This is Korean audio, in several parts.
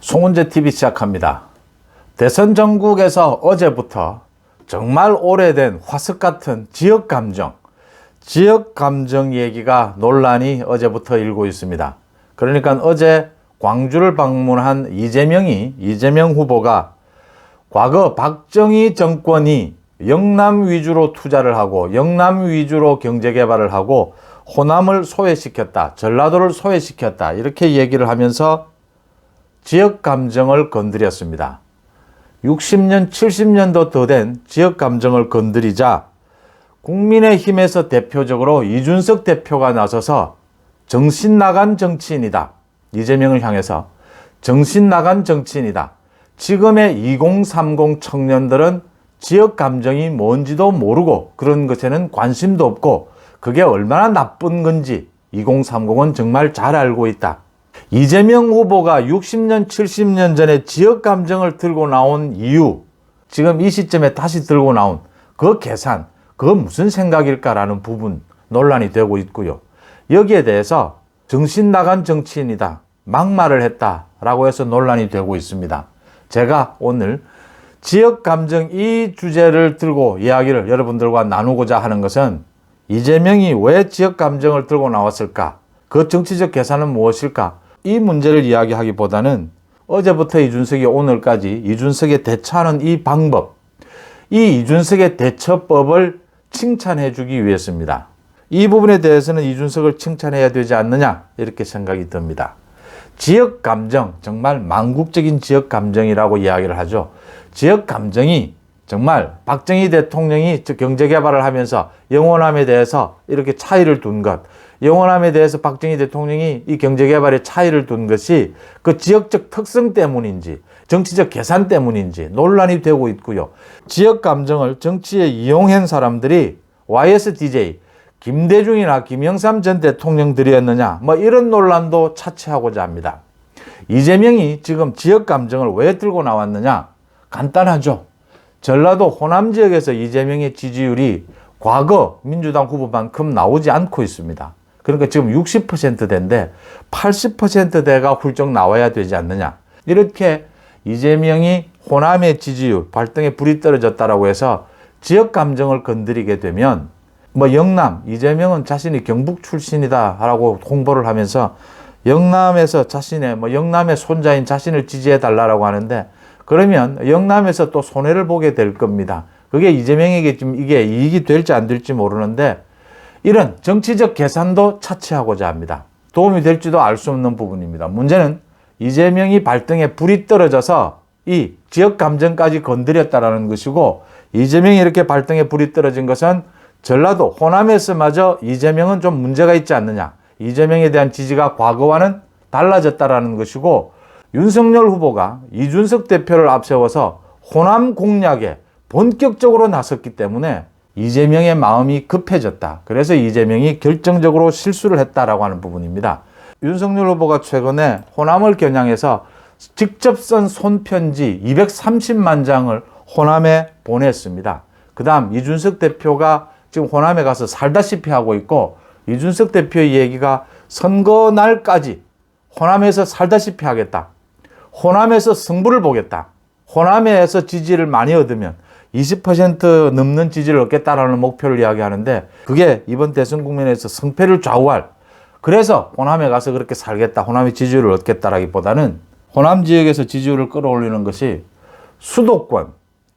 송은재 TV 시작합니다. 대선 전국에서 어제부터 정말 오래된 화석 같은 지역 감정 얘기가 논란이 어제부터 일고 있습니다. 그러니까 어제 광주를 방문한 이재명 후보가 과거 박정희 정권이 영남 위주로 투자를 하고 영남 위주로 경제 개발을 하고 호남을 소외시켰다, 전라도를 소외시켰다, 이렇게 얘기를 하면서 지역 감정을 건드렸습니다. 60년, 70년도 더 된 지역 감정을 건드리자 국민의힘에서 대표적으로 이준석 대표가 나서서 정신 나간 정치인이다. 이재명을 향해서 정신 나간 정치인이다. 지금의 2030 청년들은 지역 감정이 뭔지도 모르고 그런 것에는 관심도 없고 그게 얼마나 나쁜 건지 2030은 정말 잘 알고 있다. 이재명 후보가 60년, 70년 전에 지역 감정을 들고 나온 이유, 지금 이 시점에 다시 들고 나온 그 계산, 그거 무슨 생각일까라는 부분 논란이 되고 있고요. 여기에 대해서 정신 나간 정치인이다, 막말을 했다라고 해서 논란이 되고 있습니다. 제가 오늘 지역 감정 이 주제를 들고 이야기를 여러분들과 나누고자 하는 것은 이재명이 왜 지역 감정을 들고 나왔을까? 그 정치적 계산은 무엇일까? 이 문제를 이야기하기보다는 어제부터 이준석이 오늘까지 이준석에 대처하는 이 방법, 이 이준석의 대처법을 칭찬해 주기 위해서입니다. 이 부분에 대해서는 이준석을 칭찬해야 되지 않느냐 이렇게 생각이 듭니다. 지역 감정, 정말 망국적인 지역 감정이라고 이야기를 하죠. 지역 감정이 정말 박정희 대통령이 경제 개발을 하면서 영호남에 대해서 이렇게 차이를 둔 것, 영호남에 대해서 박정희 대통령이 이 경제 개발에 차이를 둔 것이 그 지역적 특성 때문인지 정치적 계산 때문인지 논란이 되고 있고요. 지역 감정을 정치에 이용한 사람들이 YSDJ, 김대중이나 김영삼 전 대통령들이었느냐, 뭐 이런 논란도 차치하고자 합니다. 이재명이 지금 지역 감정을 왜 들고 나왔느냐? 간단하죠. 전라도 호남 지역에서 이재명의 지지율이 과거 민주당 후보만큼 나오지 않고 있습니다. 그러니까 지금 60%대인데 80%대가 훌쩍 나와야 되지 않느냐. 이렇게 이재명이 호남의 지지율, 발등에 불이 떨어졌다라고 해서 지역 감정을 건드리게 되면 뭐 영남, 이재명은 자신이 경북 출신이다라고 홍보를 하면서 영남에서 자신의 영남의 손자인 자신을 지지해 달라고 하는데 그러면 영남에서 또 손해를 보게 될 겁니다. 그게 이재명에게 좀 이게 이익이 될지 안 될지 모르는데 이런 정치적 계산도 차치하고자 합니다. 도움이 될지도 알 수 없는 부분입니다. 문제는 이재명이 발등에 불이 떨어져서 이 지역 감정까지 건드렸다라는 것이고 이재명이 이렇게 발등에 불이 떨어진 것은 전라도 호남에서마저 이재명은 좀 문제가 있지 않느냐. 이재명에 대한 지지가 과거와는 달라졌다라는 것이고 윤석열 후보가 이준석 대표를 앞세워서 호남 공략에 본격적으로 나섰기 때문에 이재명의 마음이 급해졌다. 그래서 이재명이 결정적으로 실수를 했다라고 하는 부분입니다. 윤석열 후보가 최근에 호남을 겨냥해서 직접 쓴 손편지 230만 장을 호남에 보냈습니다. 그 다음 이준석 대표가 지금 호남에 가서 살다시피 하고 있고 이준석 대표의 얘기가 선거 날까지 호남에서 살다시피 하겠다. 호남에서 승부를 보겠다. 호남에서 지지를 많이 얻으면 20% 넘는 지지를 얻겠다라는 목표를 이야기하는데 그게 이번 대선 국면에서 승패를 좌우할, 그래서 호남에 가서 그렇게 살겠다, 호남의 지지율을 얻겠다라기보다는 호남 지역에서 지지율을 끌어올리는 것이 수도권,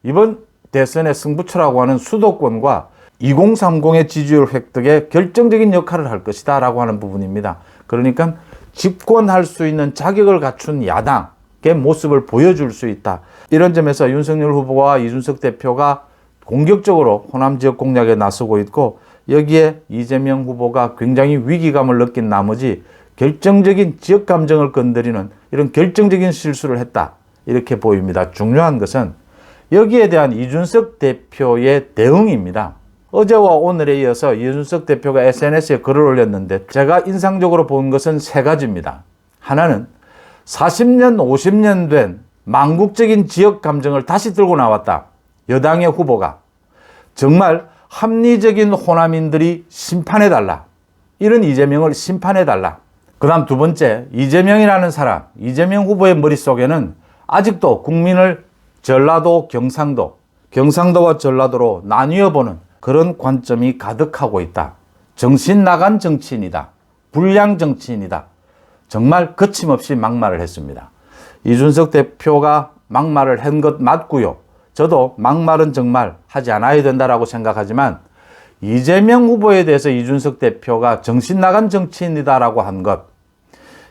이번 대선의 승부처라고 하는 수도권과 2030의 지지율 획득에 결정적인 역할을 할 것이다 라고 하는 부분입니다. 그러니까 집권할 수 있는 자격을 갖춘 야당의 모습을 보여줄 수 있다. 이런 점에서 윤석열 후보와 이준석 대표가 공격적으로 호남 지역 공략에 나서고 있고 여기에 이재명 후보가 굉장히 위기감을 느낀 나머지 결정적인 지역 감정을 건드리는 이런 결정적인 실수를 했다. 이렇게 보입니다. 중요한 것은 여기에 대한 이준석 대표의 대응입니다. 어제와 오늘에 이어서 이준석 대표가 SNS에 글을 올렸는데 제가 인상적으로 본 것은 세 가지입니다. 하나는 40년, 50년 된 망국적인 지역 감정을 다시 들고 나왔다. 여당의 후보가. 정말 합리적인 호남인들이 심판해달라. 이런 이재명을 심판해달라. 그 다음 두 번째, 이재명이라는 사람, 이재명 후보의 머릿속에는 아직도 국민을 전라도, 경상도와 전라도로 나뉘어 보는 그런 관점이 가득하고 있다. 정신 나간 정치인이다. 불량 정치인이다. 정말 거침없이 막말을 했습니다. 이준석 대표가 막말을 한 것 맞고요. 저도 막말은 정말 하지 않아야 된다라고 생각하지만 이재명 후보에 대해서 이준석 대표가 정신 나간 정치인이다라고 한 것,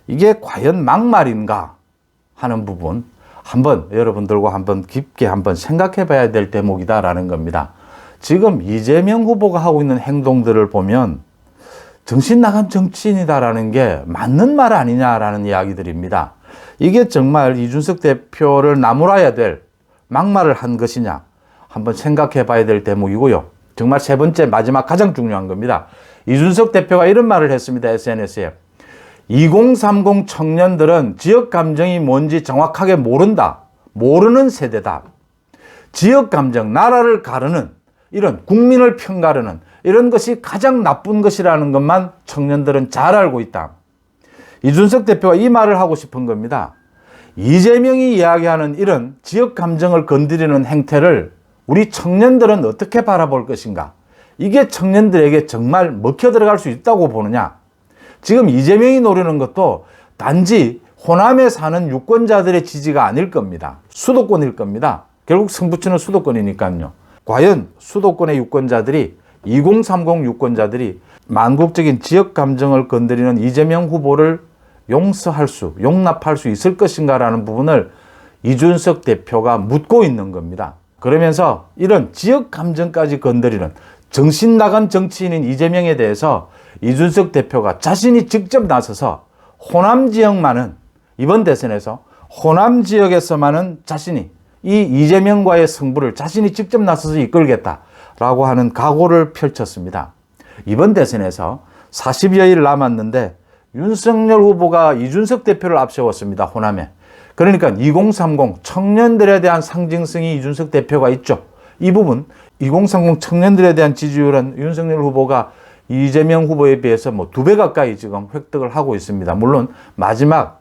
이게 과연 막말인가 하는 부분 한번 여러분들과 한번 깊게 한번 생각해 봐야 될 대목이다라는 겁니다. 지금 이재명 후보가 하고 있는 행동들을 보면 정신 나간 정치인이다라는 게 맞는 말 아니냐라는 이야기들입니다. 이게 정말 이준석 대표를 나무라야 될 막말을 한 것이냐 한번 생각해 봐야 될 대목이고요. 정말 세 번째 마지막 가장 중요한 겁니다. 이준석 대표가 이런 말을 했습니다. SNS에. 2030 청년들은 지역 감정이 뭔지 정확하게 모른다. 모르는 세대다. 지역 감정, 나라를 가르는 이런 국민을 편가르는 이런 것이 가장 나쁜 것이라는 것만 청년들은 잘 알고 있다. 이준석 대표가 이 말을 하고 싶은 겁니다. 이재명이 이야기하는 이런 지역 감정을 건드리는 행태를 우리 청년들은 어떻게 바라볼 것인가? 이게 청년들에게 정말 먹혀 들어갈 수 있다고 보느냐? 지금 이재명이 노리는 것도 단지 호남에 사는 유권자들의 지지가 아닐 겁니다. 수도권일 겁니다. 결국 승부처는 수도권이니까요. 과연 수도권의 유권자들이 2030 유권자들이 만국적인 지역 감정을 건드리는 이재명 후보를 용납할 수 있을 것인가라는 부분을 이준석 대표가 묻고 있는 겁니다. 그러면서 이런 지역 감정까지 건드리는 정신 나간 정치인인 이재명에 대해서 이준석 대표가 자신이 직접 나서서 호남 지역만은 이번 대선에서 호남 지역에서만은 자신이 이 이재명과의 승부를 자신이 직접 나서서 이끌겠다라고 하는 각오를 펼쳤습니다. 이번 대선에서 40여일 남았는데 윤석열 후보가 이준석 대표를 앞세웠습니다. 호남에. 그러니까 2030 청년들에 대한 상징성이 이준석 대표가 있죠. 이 부분 2030 청년들에 대한 지지율은 윤석열 후보가 이재명 후보에 비해서 2배 가까이 지금 획득을 하고 있습니다. 물론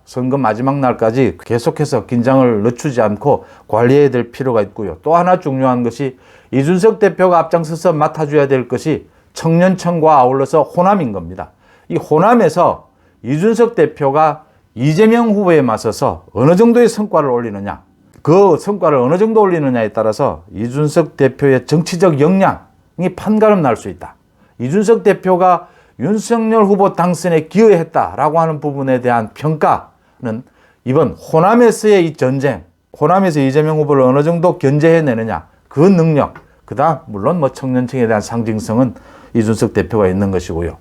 선거 마지막 날까지 계속해서 긴장을 늦추지 않고 관리해야 될 필요가 있고요. 또 하나 중요한 것이 이준석 대표가 앞장서서 맡아줘야 될 것이 청년층과 아울러서 호남인 겁니다. 이 호남에서 이준석 대표가 이재명 후보에 맞서서 어느 정도의 성과를 올리느냐, 그 성과를 어느 정도 올리느냐에 따라서 이준석 대표의 정치적 역량이 판가름 날 수 있다. 이준석 대표가 윤석열 후보 당선에 기여했다라고 하는 부분에 대한 평가는 이번 호남에서의 이 전쟁, 호남에서 이재명 후보를 어느 정도 견제해내느냐, 그 능력, 그다음 물론 청년층에 대한 상징성은 이준석 대표가 있는 것이고요.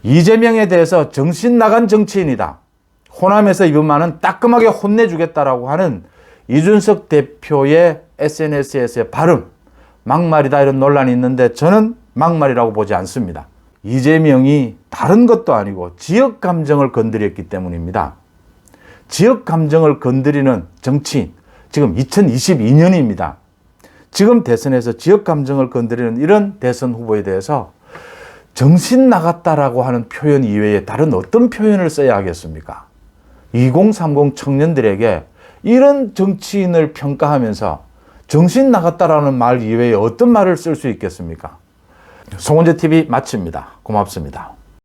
이재명에 대해서 정신 나간 정치인이다. 호남에서 이번만은 따끔하게 혼내주겠다라고 하는 이준석 대표의 SNS에서의 발언, 막말이다 이런 논란이 있는데 저는 막말이라고 보지 않습니다. 이재명이 다른 것도 아니고 지역 감정을 건드렸기 때문입니다. 지역 감정을 건드리는 정치인, 지금 2022년입니다. 지금 대선에서 지역 감정을 건드리는 이런 대선 후보에 대해서 정신 나갔다라고 하는 표현 이외에 다른 어떤 표현을 써야 하겠습니까? 2030 청년들에게 이런 정치인을 평가하면서 정신 나갔다라는 말 이외에 어떤 말을 쓸 수 있겠습니까? 송원재 TV 마칩니다. 고맙습니다.